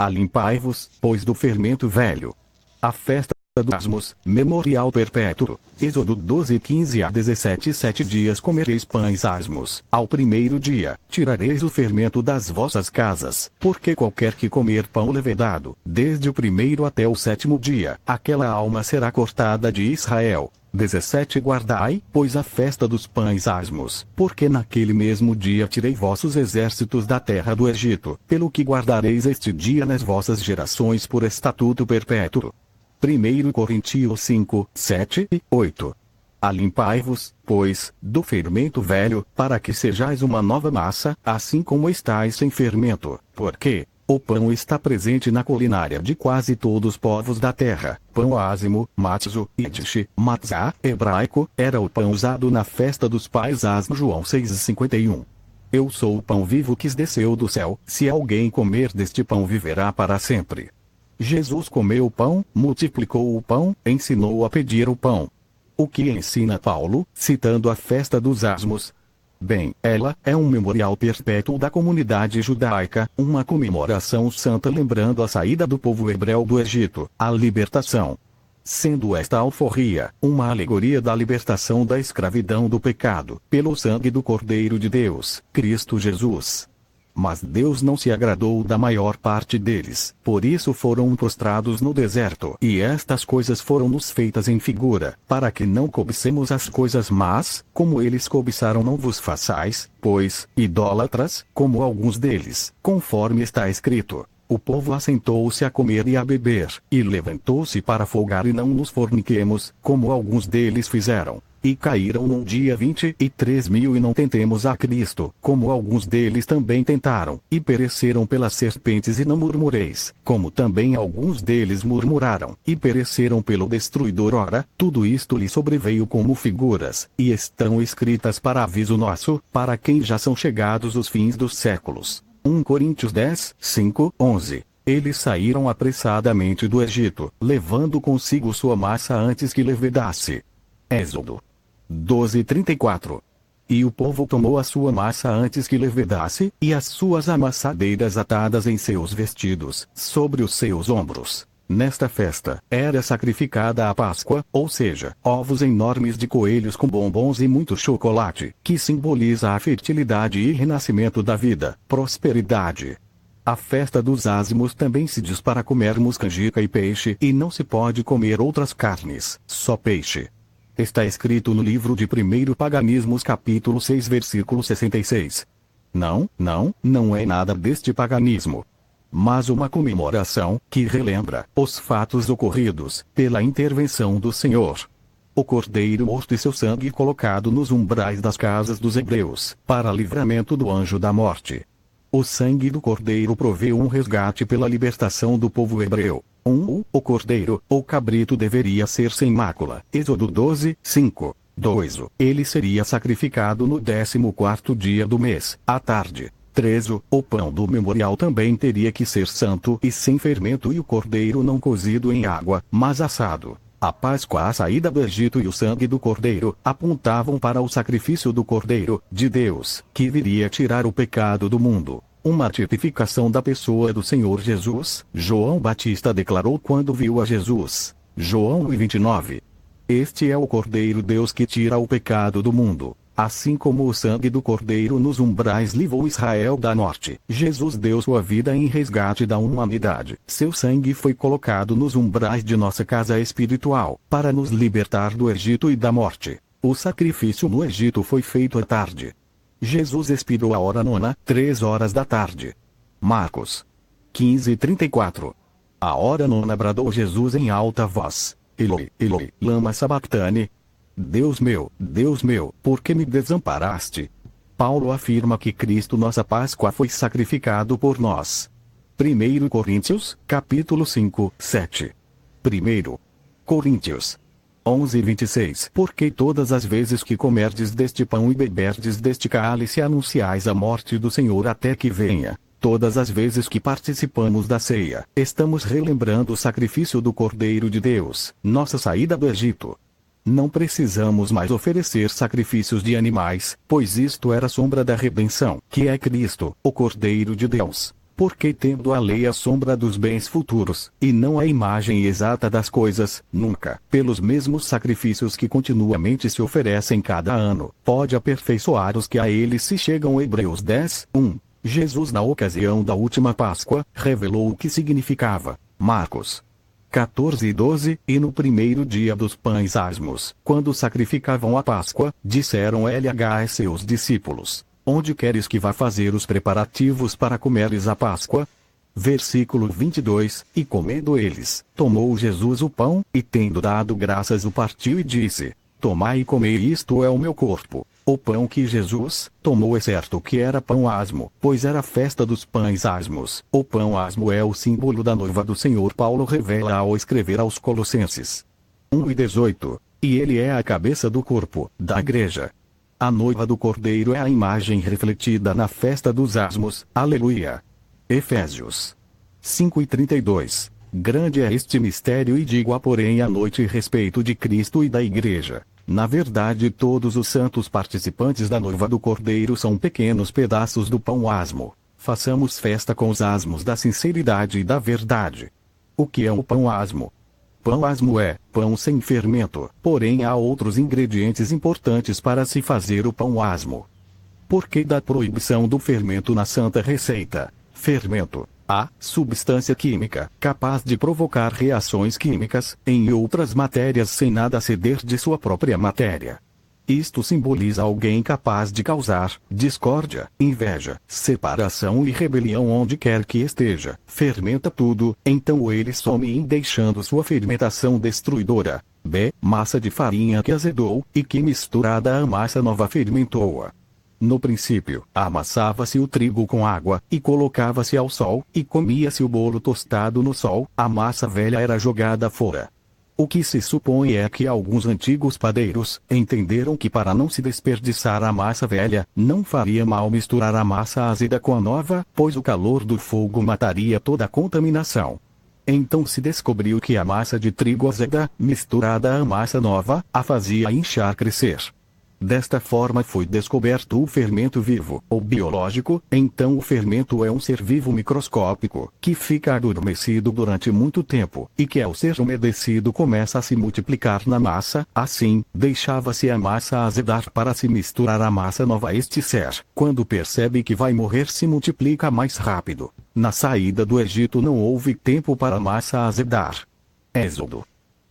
Alimpai-vos, pois, do fermento velho. A festa dos asmos, memorial perpétuo. Êxodo 12, 15 a 17. 7 dias comereis pães asmos. Ao primeiro dia, tirareis o fermento das vossas casas, porque qualquer que comer pão levedado, desde o primeiro até o 7º dia, aquela alma será cortada de Israel. 17 Guardai, pois, a festa dos pães asmos, porque naquele mesmo dia tirei vossos exércitos da terra do Egito, pelo que guardareis este dia nas vossas gerações por estatuto perpétuo. 1 Coríntios 5, 7 e 8. Alimpai-vos, pois, do fermento velho, para que sejais uma nova massa, assim como estáis sem fermento, porque o pão está presente na culinária de quase todos os povos da terra. Pão ázimo, matzo, idish, matzá, hebraico, era o pão usado na festa dos pais asmos. João 6,51. Eu sou o pão vivo que desceu do céu, se alguém comer deste pão viverá para sempre. Jesus comeu o pão, multiplicou o pão, ensinou a pedir o pão. O que ensina Paulo, citando a festa dos asmos? Bem, ela é um memorial perpétuo da comunidade judaica, uma comemoração santa lembrando a saída do povo hebreu do Egito, a libertação. Sendo esta alforria, uma alegoria da libertação da escravidão do pecado, pelo sangue do Cordeiro de Deus, Cristo Jesus. Mas Deus não se agradou da maior parte deles, por isso foram prostrados no deserto. E estas coisas foram-nos feitas em figura, para que não cobicemos as coisas más, como eles cobiçaram. Não vos façais, pois, idólatras, como alguns deles, conforme está escrito. O povo assentou-se a comer e a beber, e levantou-se para folgar e não nos forniquemos, como alguns deles fizeram. E caíram num dia 23.000 e não tentemos a Cristo, como alguns deles também tentaram, e pereceram pelas serpentes. E não murmureis, como também alguns deles murmuraram, e pereceram pelo destruidor. Ora, tudo isto lhe sobreveio como figuras, e estão escritas para aviso nosso, para quem já são chegados os fins dos séculos. 1 Coríntios 10, 5, 11. Eles saíram apressadamente do Egito, levando consigo sua massa antes que levedasse. Êxodo 12:34. E o povo tomou a sua massa antes que levedasse, e as suas amassadeiras atadas em seus vestidos, sobre os seus ombros. Nesta festa, era sacrificada a Páscoa, ou seja, ovos enormes de coelhos com bombons e muito chocolate, que simboliza a fertilidade e renascimento da vida, prosperidade. A festa dos ázimos também se diz para comermos canjica e peixe, e não se pode comer outras carnes, só peixe. Está escrito no livro de 1 Paganismos capítulo 6 versículo 66. Não é nada deste paganismo, mas uma comemoração, que relembra os fatos ocorridos, pela intervenção do Senhor. O cordeiro morto e seu sangue colocado nos umbrais das casas dos hebreus, para livramento do anjo da morte. O sangue do cordeiro proveu um resgate pela libertação do povo hebreu. O cordeiro, ou cabrito deveria ser sem mácula. Êxodo 12, 5. 2. Ele seria sacrificado no 14º dia do mês, à tarde. 3. O pão do memorial também teria que ser santo e sem fermento, e o cordeiro não cozido em água, mas assado. A Páscoa, a saída do Egito e o sangue do cordeiro, apontavam para o sacrifício do Cordeiro, de Deus, que viria tirar o pecado do mundo. Uma tipificação da pessoa do Senhor Jesus, João Batista declarou quando viu a Jesus. João 1:29. Este é o Cordeiro Deus que tira o pecado do mundo. Assim como o sangue do Cordeiro nos umbrais livrou Israel da morte, Jesus deu sua vida em resgate da humanidade. Seu sangue foi colocado nos umbrais de nossa casa espiritual, para nos libertar do Egito e da morte. O sacrifício no Egito foi feito à tarde. Jesus expirou à hora nona, 3 horas da tarde. Marcos 15:34. À hora nona bradou Jesus em alta voz: Eloi, Eloi, lama sabactane. Deus meu, por que me desamparaste? Paulo afirma que Cristo, nossa Páscoa, foi sacrificado por nós. 1 Coríntios, capítulo 5, 7. 1 Coríntios 11:26. Porque todas as vezes que comerdes deste pão e beberdes deste cálice anunciais a morte do Senhor até que venha. Todas as vezes que participamos da ceia, estamos relembrando o sacrifício do Cordeiro de Deus, nossa saída do Egito. Não precisamos mais oferecer sacrifícios de animais, pois isto era a sombra da redenção, que é Cristo, o Cordeiro de Deus. Porque tendo a lei a sombra dos bens futuros, e não a imagem exata das coisas, nunca, pelos mesmos sacrifícios que continuamente se oferecem cada ano, pode aperfeiçoar os que a ele se chegam. Hebreus 10, 1. Jesus, na ocasião da última Páscoa, revelou o que significava. Marcos 14 e 12, e no primeiro dia dos pães asmos, quando sacrificavam a Páscoa, disseram a seus discípulos: onde queres que vá fazer os preparativos para comeres a Páscoa? Versículo 22, e comendo eles, tomou Jesus o pão, e tendo dado graças o partiu e disse: tomai e comei, isto é o meu corpo. O pão que Jesus tomou é certo que era pão asmo, pois era a festa dos pães asmos. O pão asmo é o símbolo da noiva do Senhor. Paulo revela ao escrever aos Colossenses 1 e 18, e ele é a cabeça do corpo, da igreja. A noiva do Cordeiro é a imagem refletida na festa dos asmos. Aleluia. Efésios 5 e 32. Grande é este mistério e digo porém à noite respeito de Cristo e da igreja. Na verdade, todos os santos participantes da noiva do Cordeiro são pequenos pedaços do pão asmo. Façamos festa com os asmos da sinceridade e da verdade. O que é o pão asmo? Pão asmo é pão sem fermento, porém há outros ingredientes importantes para se fazer o pão asmo. Por que da proibição do fermento na Santa Receita? Fermento: a substância química capaz de provocar reações químicas em outras matérias sem nada ceder de sua própria matéria. Isto simboliza alguém capaz de causar discórdia, inveja, separação e rebelião onde quer que esteja. Fermenta tudo, então ele some deixando sua fermentação destruidora. B. Massa de farinha que azedou, e que misturada à massa nova fermentou-a. No princípio, amassava-se o trigo com água, e colocava-se ao sol, e comia-se o bolo tostado no sol, a massa velha era jogada fora. O que se supõe é que alguns antigos padeiros entenderam que para não se desperdiçar a massa velha, não faria mal misturar a massa azeda com a nova, pois o calor do fogo mataria toda a contaminação. Então se descobriu que a massa de trigo azeda, misturada à massa nova, a fazia inchar crescer. Desta forma foi descoberto o fermento vivo, ou biológico. Então o fermento é um ser vivo microscópico, que fica adormecido durante muito tempo, e que ao ser umedecido começa a se multiplicar na massa. Assim, deixava-se a massa azedar para se misturar à massa nova. Este ser, quando percebe que vai morrer, se multiplica mais rápido. Na saída do Egito não houve tempo para a massa azedar. Êxodo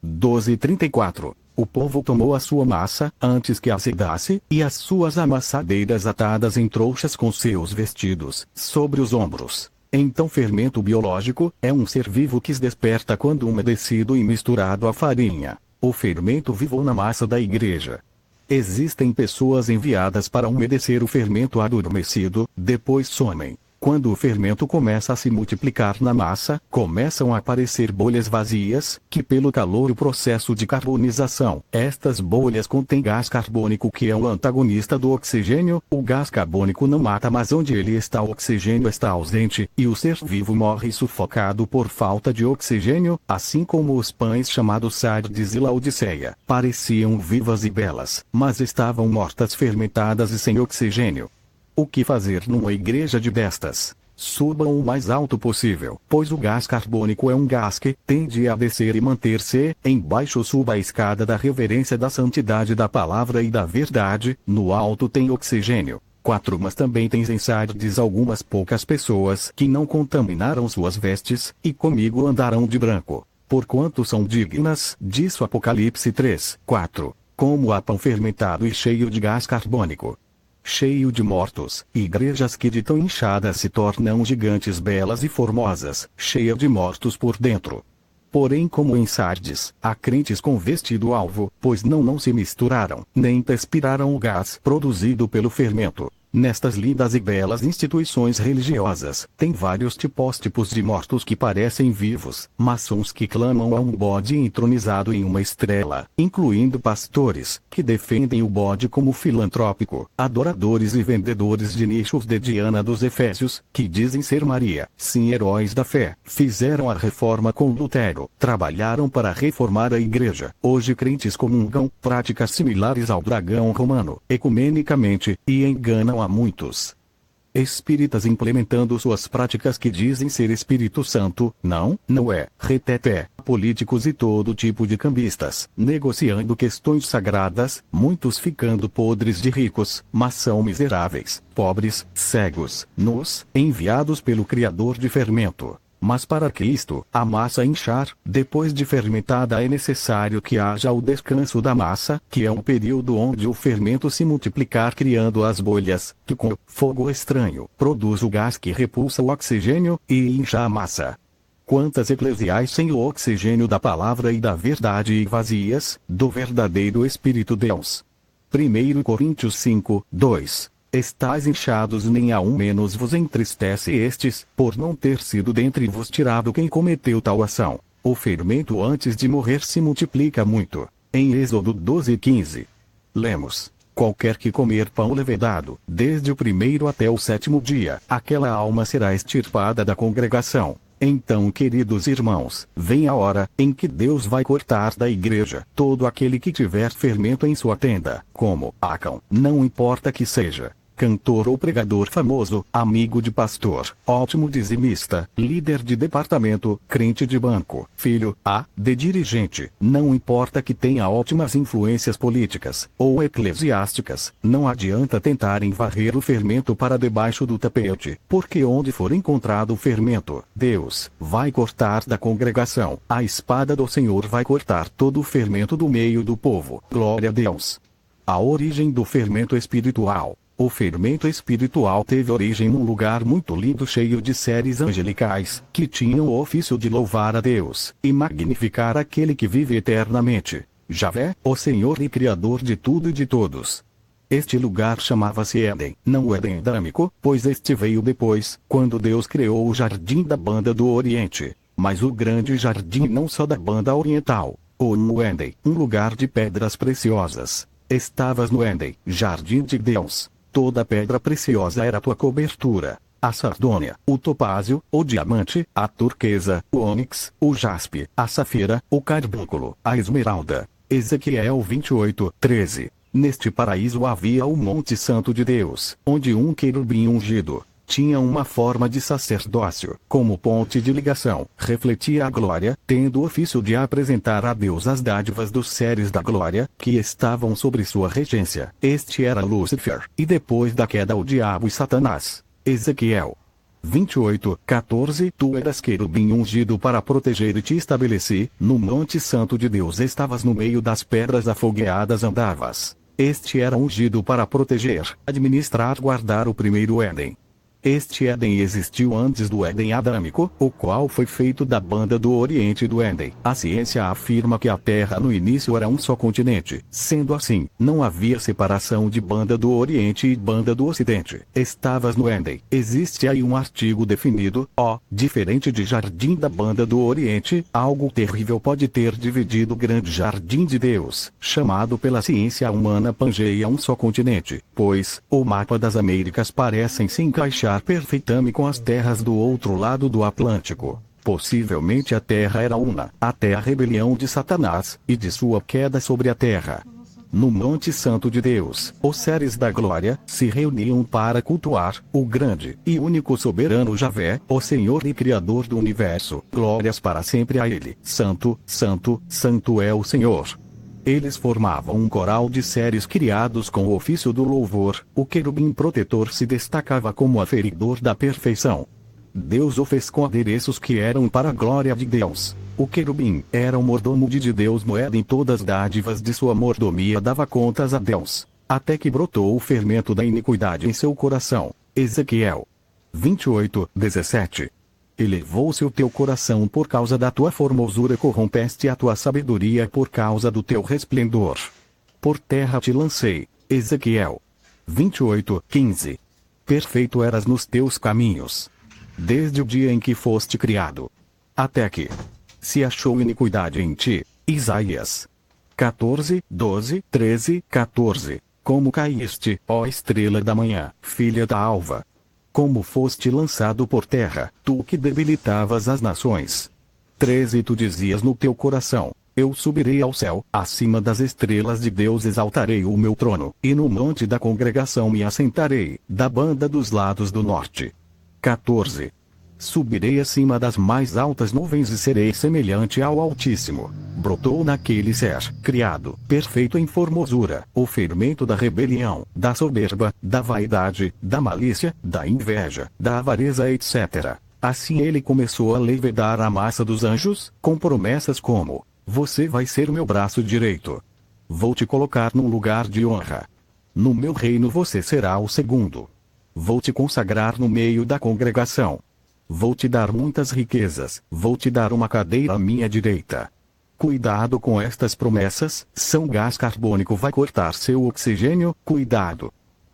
12:34. O povo tomou a sua massa, antes que azedasse, e as suas amassadeiras atadas em trouxas com seus vestidos, sobre os ombros. Então fermento biológico, é um ser vivo que se desperta quando umedecido e misturado à farinha. O fermento vivo na massa da igreja. Existem pessoas enviadas para umedecer o fermento adormecido, depois somem. Quando o fermento começa a se multiplicar na massa, começam a aparecer bolhas vazias, que pelo calor o processo de carbonização. Estas bolhas contêm gás carbônico que é o antagonista do oxigênio. O gás carbônico não mata, mas onde ele está o oxigênio está ausente, e o ser vivo morre sufocado por falta de oxigênio, assim como os pães chamados Sardes e Laodiceia. Pareciam vivas e belas, mas estavam mortas, fermentadas e sem oxigênio. O que fazer numa igreja de destas? Subam o mais alto possível, pois o gás carbônico é um gás que tende a descer e manter-se embaixo. Suba a escada da reverência, da santidade, da palavra e da verdade. No alto tem oxigênio. 4. Mas também tens em Sardes algumas poucas pessoas que não contaminaram suas vestes, e comigo andarão de branco, porquanto são dignas, disso Apocalipse 3:4. Como há pão fermentado e cheio de gás carbônico, cheio de mortos, igrejas que de tão inchadas se tornam gigantes, belas e formosas, cheia de mortos por dentro. Porém, como em Sardes, há crentes com vestido alvo, pois não se misturaram, nem transpiraram o gás produzido pelo fermento. Nestas lindas e belas instituições religiosas, tem vários tipos de mortos que parecem vivos, maçons que clamam a um bode entronizado em uma estrela, incluindo pastores, que defendem o bode como filantrópico, adoradores e vendedores de nichos de Diana dos Efésios, que dizem ser Maria, sim, heróis da fé, fizeram a reforma com Lutero, trabalharam para reformar a igreja. Hoje crentes comungam práticas similares ao dragão romano, ecumenicamente, e enganam a muitos. Espíritas implementando suas práticas que dizem ser Espírito Santo, não é, reteté, políticos e todo tipo de cambistas, negociando questões sagradas, muitos ficando podres de ricos, mas são miseráveis, pobres, cegos, nus, enviados pelo Criador de fermento. Mas para que isto, a massa inchar, depois de fermentada é necessário que haja o descanso da massa, que é um período onde o fermento se multiplicar criando as bolhas, que com fogo estranho, produz o gás que repulsa o oxigênio, e incha a massa. Quantas eclesiais sem o oxigênio da palavra e da verdade e vazias, do verdadeiro Espírito Deus. 1 Coríntios 5, 2. Estais inchados, nem a um menos vos entristece estes, por não ter sido dentre vos tirado quem cometeu tal ação. O fermento antes de morrer se multiplica muito. Em Êxodo 12:15. Lemos: qualquer que comer pão levedado, desde o primeiro até o 7º dia, aquela alma será extirpada da congregação. Então, queridos irmãos, vem a hora em que Deus vai cortar da igreja todo aquele que tiver fermento em sua tenda, como Acã, não importa que seja cantor ou pregador famoso, amigo de pastor, ótimo dizimista, líder de departamento, crente de banco, filho de dirigente, não importa que tenha ótimas influências políticas ou eclesiásticas, não adianta tentarem varrer o fermento para debaixo do tapete, porque onde for encontrado o fermento, Deus vai cortar da congregação, a espada do Senhor vai cortar todo o fermento do meio do povo. Glória a Deus. A origem do fermento espiritual. O fermento espiritual teve origem num lugar muito lindo cheio de seres angelicais, que tinham o ofício de louvar a Deus, e magnificar aquele que vive eternamente. Javé, o Senhor e Criador de tudo e de todos. Este lugar chamava-se Éden, não o Éden adâmico, pois este veio depois, quando Deus criou o jardim da banda do Oriente. Mas o grande jardim não só da banda oriental, ou no Éden, um lugar de pedras preciosas. Estavas no Éden, jardim de Deus. Toda pedra preciosa era tua cobertura. A sardônia, o topázio, o diamante, a turquesa, o ônix, o jaspe, a safira, o carbúnculo, a esmeralda. Ezequiel 28:13. Neste paraíso havia o Monte Santo de Deus, onde um querubim ungido tinha uma forma de sacerdócio, como ponte de ligação, refletia a glória, tendo o ofício de apresentar a Deus as dádivas dos seres da glória, que estavam sobre sua regência. Este era Lúcifer, e depois da queda o diabo e Satanás. Ezequiel 28:14. Tu eras querubim ungido para proteger e te estabeleci, no Monte Santo de Deus estavas no meio das pedras afogueadas andavas. Este era ungido para proteger, administrar, guardar o primeiro Éden. Este Éden existiu antes do Éden adâmico, o qual foi feito da banda do Oriente do Éden. A ciência afirma que a Terra no início era um só continente. Sendo assim, não havia separação de banda do Oriente e banda do Ocidente. Estavas no Éden. Existe aí um artigo definido, diferente de jardim da banda do Oriente, algo terrível pode ter dividido o grande jardim de Deus, chamado pela ciência humana Pangeia um só continente, pois, o mapa das Américas parecem se encaixar perfeitamente com as terras do outro lado do Atlântico. Possivelmente a terra era una, até a rebelião de Satanás, e de sua queda sobre a terra. No Monte Santo de Deus, os seres da glória se reuniam para cultuar o grande e único soberano Javé, o Senhor e Criador do universo. Glórias para sempre a Ele. Santo, Santo, Santo é o Senhor. Eles formavam um coral de seres criados com o ofício do louvor. O querubim protetor se destacava como aferidor da perfeição. Deus o fez com adereços que eram para a glória de Deus. O querubim era o mordomo de Deus, moeda em todas as dádivas de sua mordomia dava contas a Deus. Até que brotou o fermento da iniquidade em seu coração. Ezequiel 28:17. Elevou-se o teu coração por causa da tua formosura, corrompeste a tua sabedoria por causa do teu resplendor. Por terra te lancei. Ezequiel 28:15. Perfeito eras nos teus caminhos, desde o dia em que foste criado, até que se achou iniquidade em ti. Isaías 14:12-13-14. Como caíste, ó estrela da manhã, filha da alva! Como foste lançado por terra, tu que debilitavas as nações. 13. Tu dizias no teu coração: Eu subirei ao céu, acima das estrelas de Deus exaltarei o meu trono, e no monte da congregação me assentarei, da banda dos lados do norte. 14. Subirei acima das mais altas nuvens e serei semelhante ao Altíssimo. Brotou naquele ser, criado, perfeito em formosura, o fermento da rebelião, da soberba, da vaidade, da malícia, da inveja, da avareza, etc. Assim ele começou a levedar a massa dos anjos, com promessas como: você vai ser o meu braço direito. Vou te colocar num lugar de honra. No meu reino você será o segundo. Vou te consagrar no meio da congregação. Vou te dar muitas riquezas, vou te dar uma cadeira à minha direita. Cuidado com estas promessas, São gás carbônico vai cortar seu oxigênio, cuidado.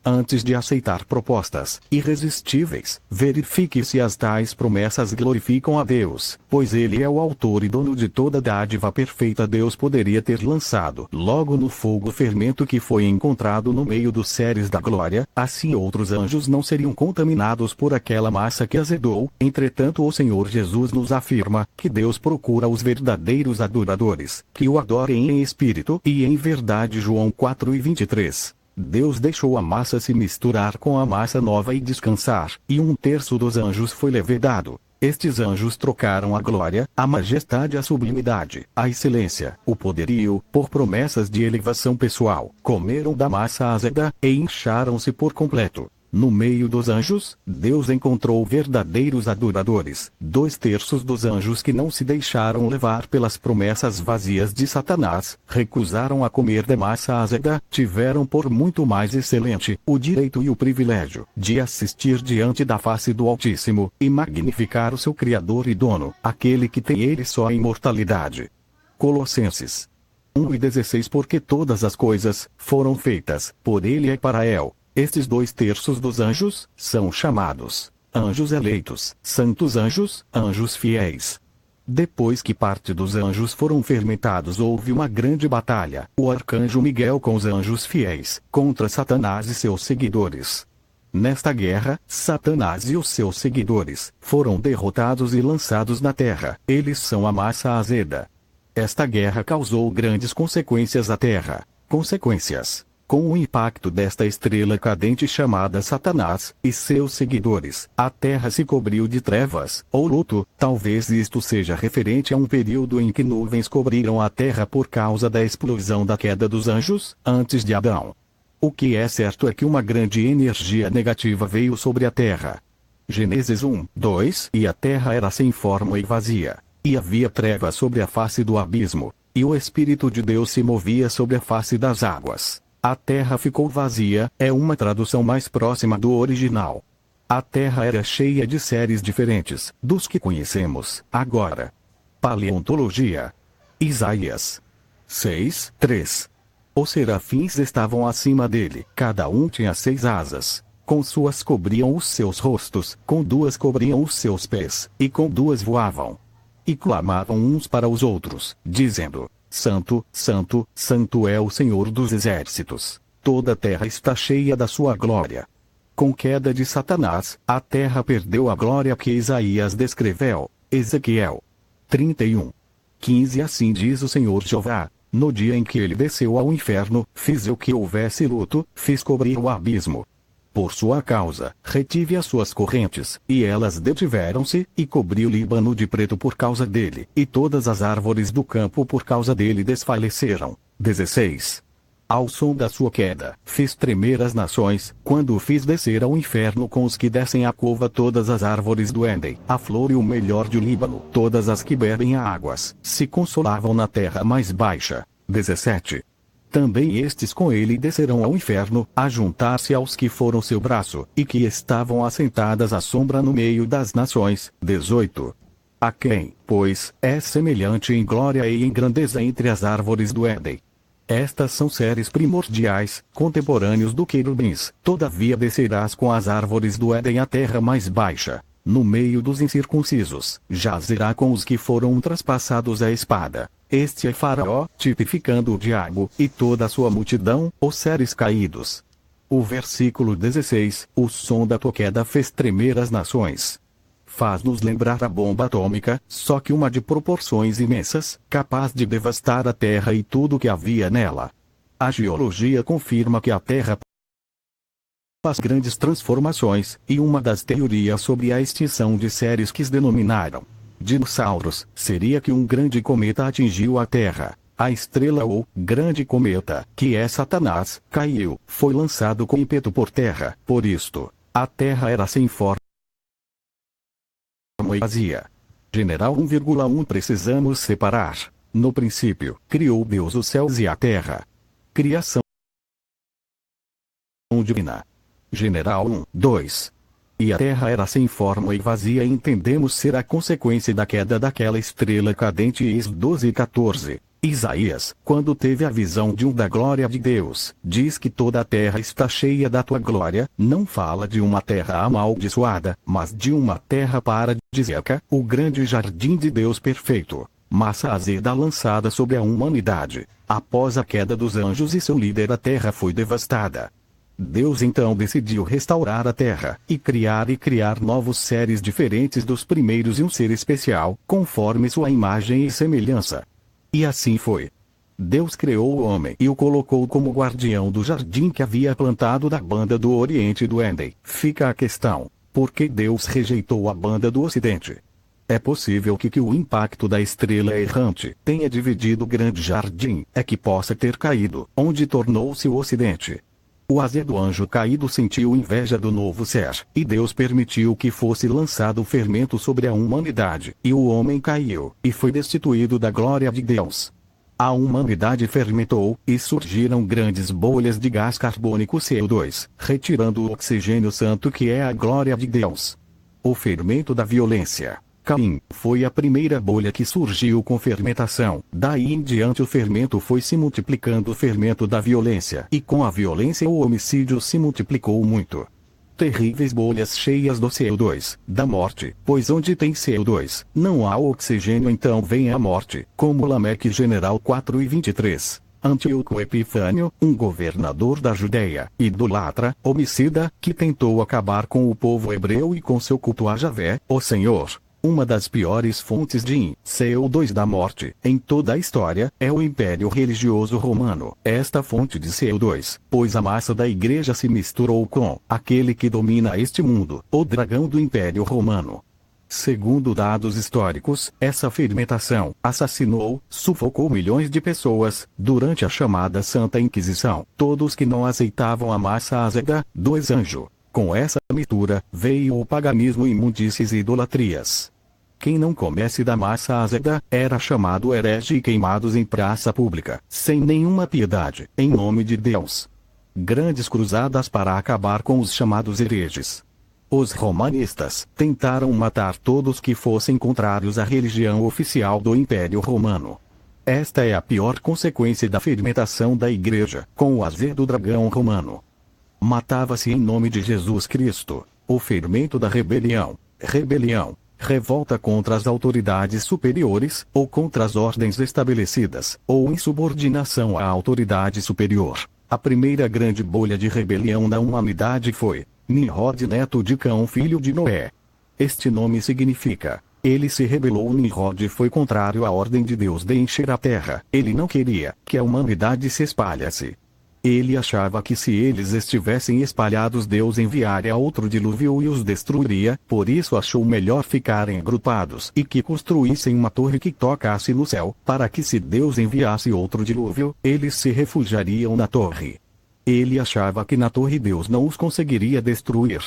Antes de aceitar propostas irresistíveis, verifique se as tais promessas glorificam a Deus, pois Ele é o autor e dono de toda dádiva perfeita. Deus poderia ter lançado logo no fogo o fermento que foi encontrado no meio dos seres da glória, assim outros anjos não seriam contaminados por aquela massa que azedou. Entretanto, o Senhor Jesus nos afirma que Deus procura os verdadeiros adoradores, que o adorem em espírito e em verdade. João 4:23. Deus deixou a massa se misturar com a massa nova e descansar, e 1/3 dos anjos foi levedado. Estes anjos trocaram a glória, a majestade, a sublimidade, a excelência, o poderio, por promessas de elevação pessoal, comeram da massa azeda, e incharam-se por completo. No meio dos anjos, Deus encontrou verdadeiros adoradores. 2/3 dos anjos que não se deixaram levar pelas promessas vazias de Satanás, recusaram a comer da massa azeda, tiveram por muito mais excelente o direito e o privilégio de assistir diante da face do Altíssimo, e magnificar o seu Criador e Dono, aquele que tem ele só a imortalidade. Colossenses 1:16. Porque todas as coisas foram feitas por ele e para ele. Estes 2/3 dos anjos são chamados anjos eleitos, santos anjos, anjos fiéis. Depois que parte dos anjos foram fermentados, houve uma grande batalha, o arcanjo Miguel com os anjos fiéis, contra Satanás e seus seguidores. Nesta guerra, Satanás e os seus seguidores foram derrotados e lançados na terra. Eles são a massa azeda. Esta guerra causou grandes consequências à terra. Consequências: com o impacto desta estrela cadente chamada Satanás e seus seguidores, a terra se cobriu de trevas, ou luto. Talvez isto seja referente a um período em que nuvens cobriram a terra por causa da explosão da queda dos anjos, antes de Adão. O que é certo é que uma grande energia negativa veio sobre a terra. Gênesis 1:2. E a terra era sem forma e vazia, e havia trevas sobre a face do abismo, e o Espírito de Deus se movia sobre a face das águas. A terra ficou vazia, é uma tradução mais próxima do original. A terra era cheia de seres diferentes dos que conhecemos agora. Paleontologia. Isaías 6:3. Os serafins estavam acima dele, cada um tinha 6 asas. Com suas cobriam os seus rostos, com 2 cobriam os seus pés, e com 2 voavam. E clamavam uns para os outros, dizendo: Santo, Santo, Santo é o Senhor dos exércitos. Toda a terra está cheia da sua glória. Com queda de Satanás, a terra perdeu a glória que Isaías descreveu. Ezequiel 31:15. Assim diz o Senhor Jeová: no dia em que ele desceu ao inferno, fiz eu que houvesse luto, fiz cobrir o abismo. Por sua causa, retive as suas correntes, e elas detiveram-se, e cobri o Líbano de preto por causa dele, e todas as árvores do campo por causa dele desfaleceram. 16. Ao som da sua queda, fiz tremer as nações, quando o fiz descer ao inferno com os que descem à cova todas as árvores do Éden, a flor e o melhor de Líbano, todas as que bebem águas, se consolavam na terra mais baixa. 17. Também estes com ele descerão ao inferno, a juntar-se aos que foram seu braço, e que estavam assentadas à sombra no meio das nações. 18. A quem, pois, é semelhante em glória e em grandeza entre as árvores do Éden. Estas são seres primordiais, contemporâneos do querubins. Todavia descerás com as árvores do Éden à terra mais baixa. No meio dos incircuncisos, jazerá com os que foram traspassados à espada. Este é Faraó, tipificando o diabo, e toda a sua multidão, os seres caídos. O versículo 16, o som da tua queda fez tremer as nações. faz-nos lembrar a bomba atômica, só que uma de proporções imensas, capaz de devastar a Terra e tudo o que havia nela. A geologia confirma que a Terra faz grandes transformações, e uma das teorias sobre a extinção de seres que denominaram dinossauros seria que um grande cometa atingiu a Terra. A estrela ou grande cometa, que é Satanás, caiu, foi lançado com ímpeto por terra. Por isto, a Terra era sem forma e vazia. General 1,1 Precisamos separar. No princípio, criou Deus os céus e a terra. Criação divina. General 1:2. E a terra era sem forma e vazia, e entendemos ser a consequência da queda daquela estrela cadente. Êxodo 12:14. Isaías, quando teve a visão da glória de Deus, diz que toda a terra está cheia da tua glória. Não fala de uma terra amaldiçoada, mas de uma terra paradisíaca, o grande jardim de Deus perfeito. Massa azeda lançada sobre a humanidade. Após a queda dos anjos e seu líder, a terra foi devastada. Deus então decidiu restaurar a terra, e criar novos seres diferentes dos primeiros e um ser especial, conforme sua imagem e semelhança. E assim foi. Deus criou o homem e o colocou como guardião do jardim que havia plantado da banda do Oriente do Éden. Fica a questão: por que Deus rejeitou a banda do Ocidente? É possível que o impacto da estrela errante tenha dividido o grande jardim, que possa ter caído, onde tornou-se o Ocidente. O azedo anjo caído sentiu inveja do novo ser, e Deus permitiu que fosse lançado o fermento sobre a humanidade, e o homem caiu, e foi destituído da glória de Deus. A humanidade fermentou, e surgiram grandes bolhas de gás carbônico CO2, retirando o oxigênio santo que é a glória de Deus. O fermento da violência. Caim foi a primeira bolha que surgiu com fermentação. Daí em diante o fermento foi se multiplicando, o fermento da violência, e com a violência o homicídio se multiplicou muito. Terríveis bolhas cheias do CO2, da morte, pois onde tem CO2, não há oxigênio, então vem a morte, como Lameque. General 4:23. Antíoco Epifânio, um governador da Judéia, idolatra, homicida, que tentou acabar com o povo hebreu e com seu culto a Javé, o Senhor. Uma das piores fontes de CO2 da morte, em toda a história, é o Império Religioso Romano. Esta fonte de CO2, pois a massa da igreja se misturou com aquele que domina este mundo, o dragão do Império Romano. Segundo dados históricos, essa fermentação assassinou, sufocou milhões de pessoas, durante a chamada Santa Inquisição. Todos que não aceitavam a massa azeda dos anjos. Com essa mistura, veio o paganismo, imundícies e idolatrias. Quem não comesse da massa azeda, era chamado herege e queimados em praça pública, sem nenhuma piedade, em nome de Deus. Grandes cruzadas para acabar com os chamados hereges. Os romanistas tentaram matar todos que fossem contrários à religião oficial do Império Romano. Esta é a pior consequência da fermentação da igreja, com o azedo dragão romano. Matava-se em nome de Jesus Cristo. O fermento da rebelião. Revolta contra as autoridades superiores, ou contra as ordens estabelecidas, ou insubordinação à autoridade superior. A primeira grande bolha de rebelião da humanidade foi Nimrod, neto de Cão, filho de Noé. Este nome significa: ele se rebelou. Nimrod foi contrário à ordem de Deus de encher a terra. Ele não queria que a humanidade se espalhasse. Ele achava que se eles estivessem espalhados, Deus enviaria outro dilúvio e os destruiria. Por isso achou melhor ficarem agrupados e que construíssem uma torre que tocasse no céu, para que se Deus enviasse outro dilúvio, eles se refugiariam na torre. Ele achava que na torre Deus não os conseguiria destruir.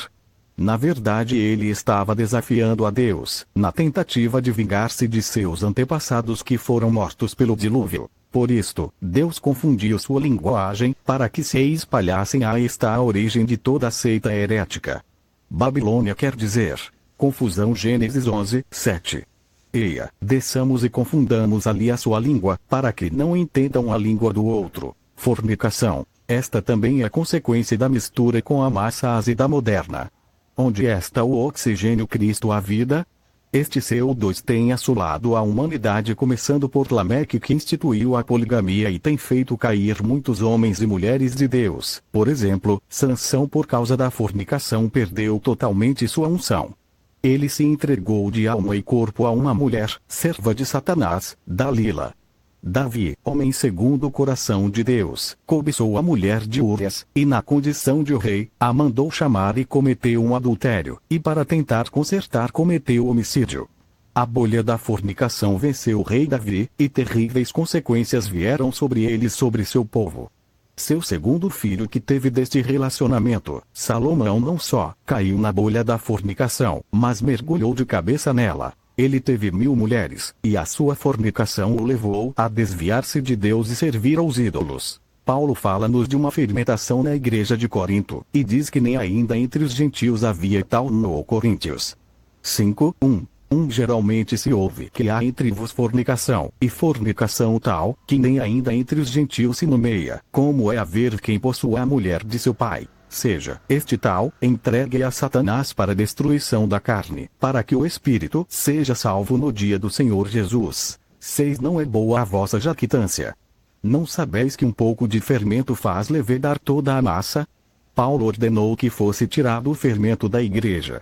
Na verdade, ele estava desafiando a Deus, na tentativa de vingar-se de seus antepassados que foram mortos pelo dilúvio. Por isto, Deus confundiu sua linguagem, para que se espalhassem. Aí está a origem de toda a seita herética. Babilônia quer dizer confusão. Gênesis 11:7. Eia, desçamos e confundamos ali a sua língua, para que não entendam a língua do outro. Fornicação. Esta também é consequência da mistura com a massa azeda moderna. Onde está o oxigênio, Cristo, a vida? Este CO2 tem assolado a humanidade, começando por Lameque, que instituiu a poligamia e tem feito cair muitos homens e mulheres de Deus. Por exemplo, Sansão, por causa da fornicação, perdeu totalmente sua unção. Ele se entregou de alma e corpo a uma mulher, serva de Satanás, Dalila. Davi, homem segundo o coração de Deus, cobiçou a mulher de Urias, e na condição de rei, a mandou chamar e cometeu um adultério, e para tentar consertar cometeu homicídio. A bolha da fornicação venceu o rei Davi, e terríveis consequências vieram sobre ele e sobre seu povo. Seu segundo filho que teve deste relacionamento, Salomão, não só caiu na bolha da fornicação, mas mergulhou de cabeça nela. Ele teve 1000 mulheres, e a sua fornicação o levou a desviar-se de Deus e servir aos ídolos. Paulo fala-nos de uma fermentação na igreja de Corinto, e diz que nem ainda entre os gentios havia tal no Coríntios. 5:1 Geralmente se ouve que há entre vos fornicação, e fornicação tal, que nem ainda entre os gentios se nomeia, como é haver quem possua a mulher de seu pai. Seja este tal, entregue a Satanás para a destruição da carne, para que o espírito seja salvo no dia do Senhor Jesus. 6 Não é boa a vossa jactância. Não sabeis que um pouco de fermento faz levedar toda a massa? Paulo ordenou que fosse tirado o fermento da igreja.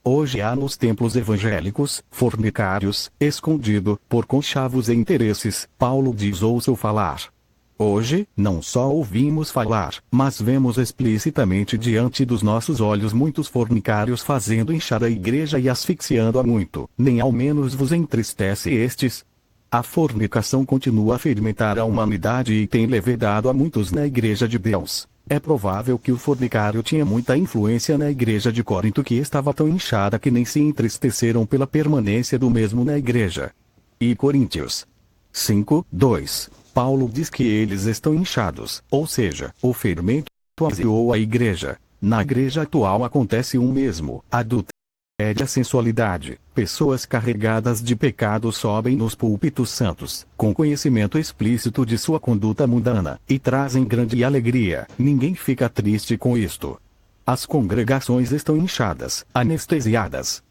Hoje há nos templos evangélicos, fornicários, escondido, por conchavos e interesses, Paulo diz ouço falar. Hoje, não só ouvimos falar, mas vemos explicitamente diante dos nossos olhos muitos fornicários fazendo inchar a igreja e asfixiando a muito, nem ao menos vos entristece estes? A fornicação continua a fermentar a humanidade e tem levedado a muitos na igreja de Deus. É provável que o fornicário tinha muita influência na igreja de Corinto, que estava tão inchada que nem se entristeceram pela permanência do mesmo na igreja. E Coríntios 5:2 Paulo diz que eles estão inchados, ou seja, o fermento aziou a igreja. Na igreja atual acontece o mesmo, adultério, a sensualidade, pessoas carregadas de pecado sobem nos púlpitos santos, com conhecimento explícito de sua conduta mundana, e trazem grande alegria. Ninguém fica triste com isto. As congregações estão inchadas, anestesiadas.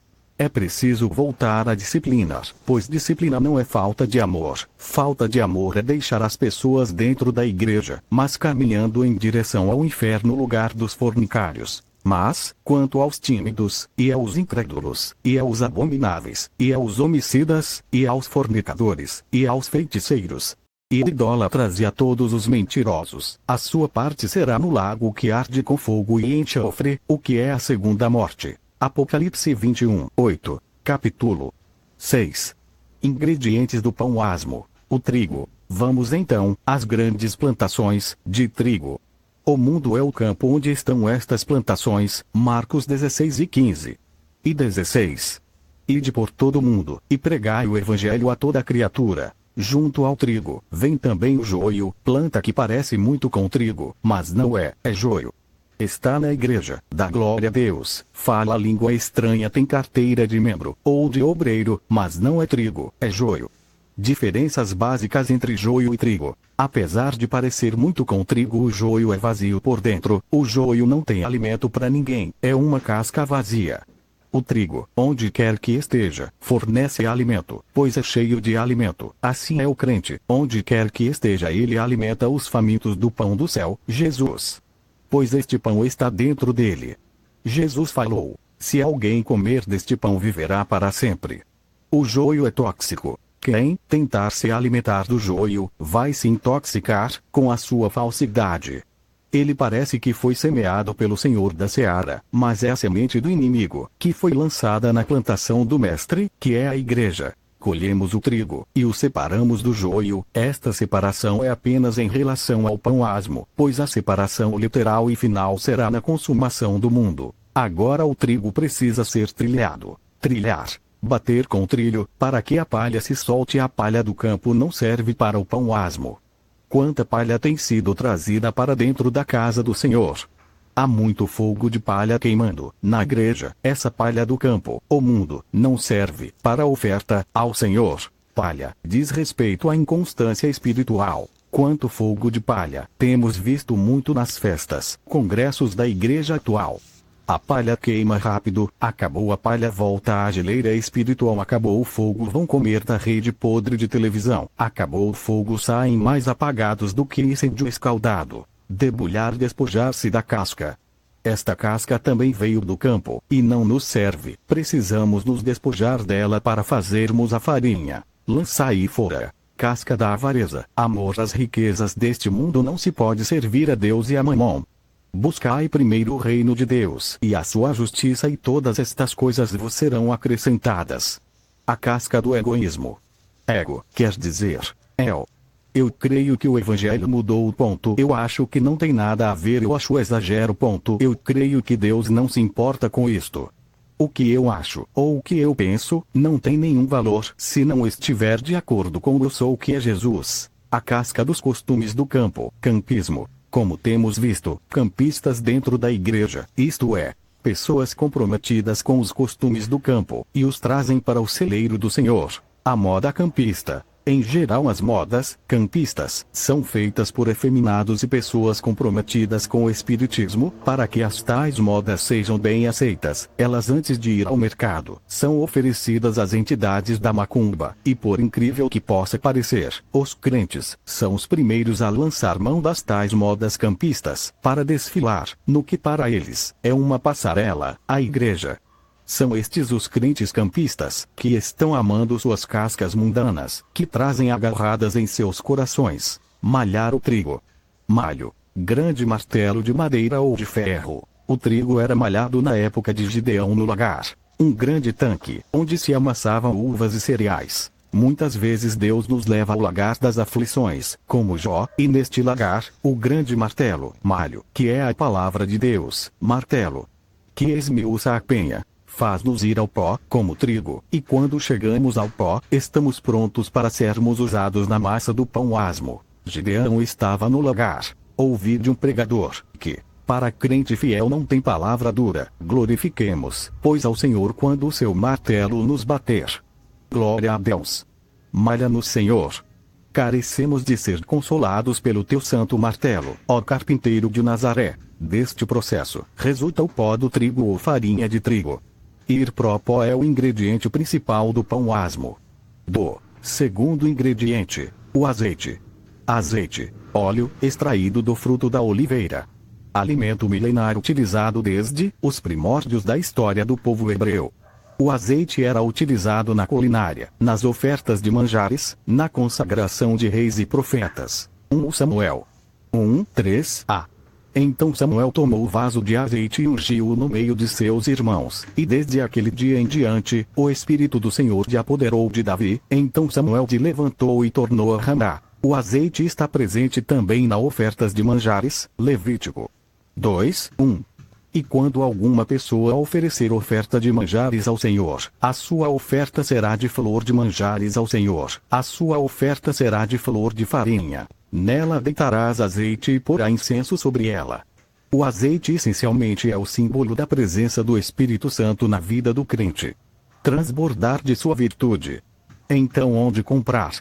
É preciso voltar a disciplinar, pois disciplina não é falta de amor. Falta de amor é deixar as pessoas dentro da igreja, mas caminhando em direção ao inferno, lugar dos fornicários. Mas, quanto aos tímidos, e aos incrédulos, e aos abomináveis, e aos homicidas, e aos fornicadores, e aos feiticeiros, e idólatras e a todos os mentirosos, a sua parte será no lago que arde com fogo e enxofre, o que é a segunda morte. Apocalipse 21:8. Capítulo 6. Ingredientes do pão asmo. O trigo. Vamos então às grandes plantações de trigo. O mundo é o campo onde estão estas plantações. Marcos 16:15. E 16. Ide por todo o mundo, e pregai o evangelho a toda criatura. Junto ao trigo, vem também o joio, planta que parece muito com trigo, mas não é, é joio. Está na igreja, dá glória a Deus, fala língua estranha, tem carteira de membro, ou de obreiro, mas não é trigo, é joio. Diferenças básicas entre joio e trigo. Apesar de parecer muito com trigo, o joio é vazio por dentro, o joio não tem alimento para ninguém, é uma casca vazia. O trigo, onde quer que esteja, fornece alimento, pois é cheio de alimento. Assim é o crente, onde quer que esteja ele alimenta os famintos do pão do céu, Jesus. Pois este pão está dentro dele. Jesus falou: se alguém comer deste pão viverá para sempre. O joio é tóxico. Quem tentar se alimentar do joio, vai se intoxicar com a sua falsidade. Ele parece que foi semeado pelo Senhor da Seara, mas é a semente do inimigo, que foi lançada na plantação do Mestre, que é a igreja. Colhemos o trigo, e o separamos do joio. Esta separação é apenas em relação ao pão asmo, pois a separação literal e final será na consumação do mundo. Agora o trigo precisa ser trilhado. Trilhar. Bater com o trilho, para que a palha se solte. A palha do campo não serve para o pão asmo. Quanta palha tem sido trazida para dentro da casa do Senhor? Há muito fogo de palha queimando na igreja. Essa palha do campo, o mundo, não serve para a oferta ao Senhor. Palha diz respeito à inconstância espiritual. Quanto fogo de palha temos visto muito nas festas, congressos da igreja atual. A palha queima rápido, acabou a palha, volta à geleira espiritual, acabou o fogo, vão comer da rede podre de televisão, acabou o fogo, saem mais apagados do que incêndio escaldado. Debulhar, despojar-se da casca. Esta casca também veio do campo, e não nos serve. Precisamos nos despojar dela para fazermos a farinha. Lançai fora. Casca da avareza. Amor às riquezas deste mundo. Não se pode servir a Deus e a Mamon. Buscai primeiro o reino de Deus e a sua justiça, e todas estas coisas vos serão acrescentadas. A casca do egoísmo. Ego, quer dizer, eu. Eu creio que o evangelho mudou o ponto. Eu acho que não tem nada a ver. Eu acho exagero ponto. Eu creio que Deus não se importa com isto. O que eu acho, ou o que eu penso, não tem nenhum valor se não estiver de acordo com o eu sou, que é Jesus. A casca dos costumes do campo. Campismo. Como temos visto, campistas dentro da igreja, isto é, pessoas comprometidas com os costumes do campo, e os trazem para o celeiro do Senhor. A moda campista. Em geral, as modas campistas são feitas por efeminados e pessoas comprometidas com o espiritismo. Para que as tais modas sejam bem aceitas, elas, antes de ir ao mercado, são oferecidas às entidades da macumba, e por incrível que possa parecer, os crentes são os primeiros a lançar mão das tais modas campistas, para desfilar, no que para eles é uma passarela, a igreja. São estes os crentes campistas, que estão amando suas cascas mundanas, que trazem agarradas em seus corações. Malhar o trigo. Malho. Grande martelo de madeira ou de ferro. O trigo era malhado na época de Gideão no lagar. Um grande tanque, onde se amassavam uvas e cereais. Muitas vezes Deus nos leva ao lagar das aflições, como Jó, e neste lagar, o grande martelo, malho, que é a palavra de Deus, martelo, que esmiuça a penha, faz-nos ir ao pó, como trigo, e quando chegamos ao pó, estamos prontos para sermos usados na massa do pão asmo. Gideão estava no lagar. Ouvi de um pregador, que, para crente fiel não tem palavra dura. Glorifiquemos, pois, ao Senhor quando o seu martelo nos bater. Glória a Deus. Malha no Senhor. Carecemos de ser consolados pelo teu santo martelo, ó carpinteiro de Nazaré. Deste processo, resulta o pó do trigo ou farinha de trigo. Ir pro pó é o ingrediente principal do pão asmo. Segundo ingrediente, o azeite. Azeite, óleo extraído do fruto da oliveira. Alimento milenar utilizado desde os primórdios da história do povo hebreu. O azeite era utilizado na culinária, nas ofertas de manjares, na consagração de reis e profetas. 1 Samuel 1:3a. Então Samuel tomou o vaso de azeite e ungiu-o no meio de seus irmãos, e desde aquele dia em diante, o Espírito do Senhor se apoderou de Davi. Então Samuel se levantou e tornou a Ramá. O azeite está presente também nas ofertas de manjares, Levítico 2:1. E quando alguma pessoa oferecer oferta de manjares ao Senhor, a sua oferta será de flor de manjares ao Senhor, a sua oferta será de flor de farinha. Nela deitarás azeite e porá incenso sobre ela. O azeite essencialmente é o símbolo da presença do Espírito Santo na vida do crente. Transbordar de sua virtude. Então onde comprar?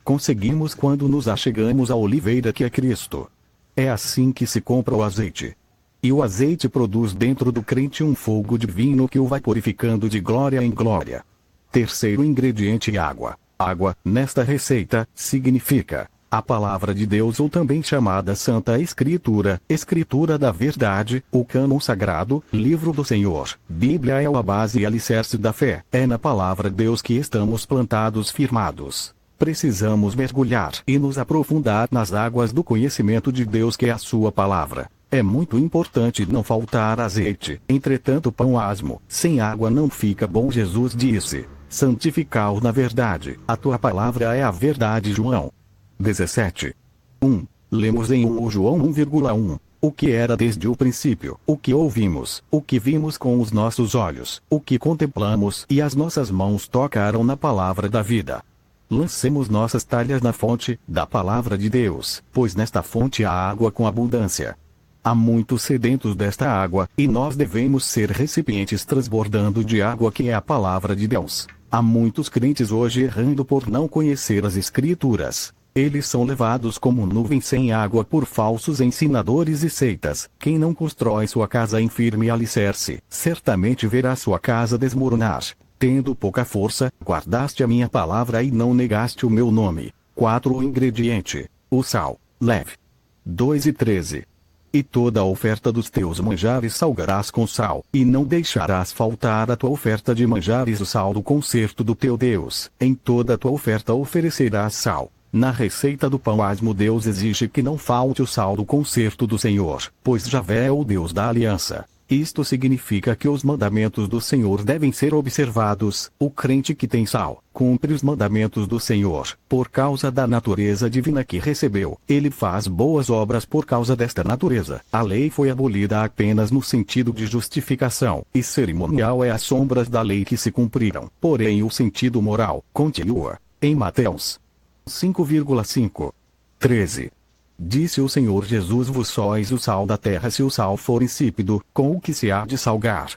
Conseguimos quando nos achegamos à oliveira que é Cristo. É assim que se compra o azeite. E o azeite produz dentro do crente um fogo divino que o vai purificando de glória em glória. Terceiro ingrediente: água. Água, nesta receita, significa a palavra de Deus, ou também chamada Santa Escritura, Escritura da Verdade, o cânon sagrado, Livro do Senhor. Bíblia é a base e alicerce da fé. É na palavra de Deus que estamos plantados, firmados. Precisamos mergulhar e nos aprofundar nas águas do conhecimento de Deus, que é a sua palavra. É muito importante não faltar azeite. Entretanto, pão asmo, sem água não fica bom. Jesus disse: santificai-os na verdade, a tua palavra é a verdade. João 17:1. Lemos em 1 João 1,1. O que era desde o princípio, o que ouvimos, o que vimos com os nossos olhos, o que contemplamos e as nossas mãos tocaram na palavra da vida. Lancemos nossas talhas na fonte da palavra de Deus, pois nesta fonte há água com abundância. Há muitos sedentos desta água, e nós devemos ser recipientes transbordando de água, que é a palavra de Deus. Há muitos crentes hoje errando por não conhecer as Escrituras. Eles são levados como nuvem sem água por falsos ensinadores e seitas. Quem não constrói sua casa em firme alicerce, certamente verá sua casa desmoronar. Tendo pouca força, guardaste a minha palavra e não negaste o meu nome. 4. O ingrediente: o sal, leve. 2:13. E toda a oferta dos teus manjares salgarás com sal, e não deixarás faltar a tua oferta de manjares o sal do concerto do teu Deus. Em toda a tua oferta oferecerás sal. Na receita do pão asmo Deus exige que não falte o sal do concerto do Senhor, pois Javé é o Deus da aliança. Isto significa que os mandamentos do Senhor devem ser observados. O crente que tem sal, cumpre os mandamentos do Senhor, por causa da natureza divina que recebeu. Ele faz boas obras por causa desta natureza. A lei foi abolida apenas no sentido de justificação, e cerimonial é as sombras da lei que se cumpriram. Porém o sentido moral continua. Em Mateus 5,5. 13. Disse o Senhor Jesus: vós sois o sal da terra. Se o sal for insípido, com o que se há de salgar?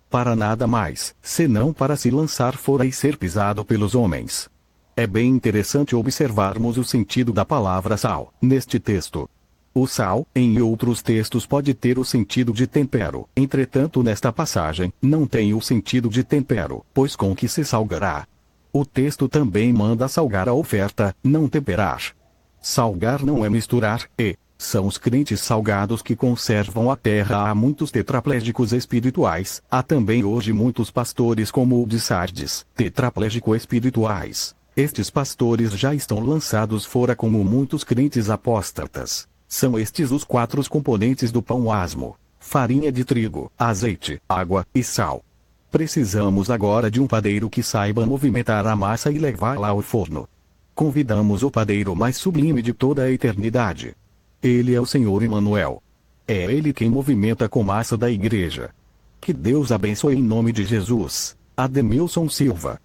Para nada mais, senão para se lançar fora e ser pisado pelos homens. É bem interessante observarmos o sentido da palavra sal, neste texto. O sal, em outros textos, pode ter o sentido de tempero. Entretanto, nesta passagem, não tem o sentido de tempero, pois com que se salgará? O texto também manda salgar a oferta, não temperar. Salgar não é misturar, são os crentes salgados que conservam a terra. Há muitos tetraplégicos espirituais, há também hoje muitos pastores como o de Sardes, tetraplégico espirituais. Estes pastores já estão lançados fora como muitos crentes apóstatas. São estes os 4 componentes do pão asmo: farinha de trigo, azeite, água e sal. Precisamos agora de um padeiro que saiba movimentar a massa e levá-la ao forno. Convidamos o padeiro mais sublime de toda a eternidade. Ele é o Senhor Emanuel. É Ele quem movimenta com massa da igreja. Que Deus abençoe em nome de Jesus. Ademilson Silva.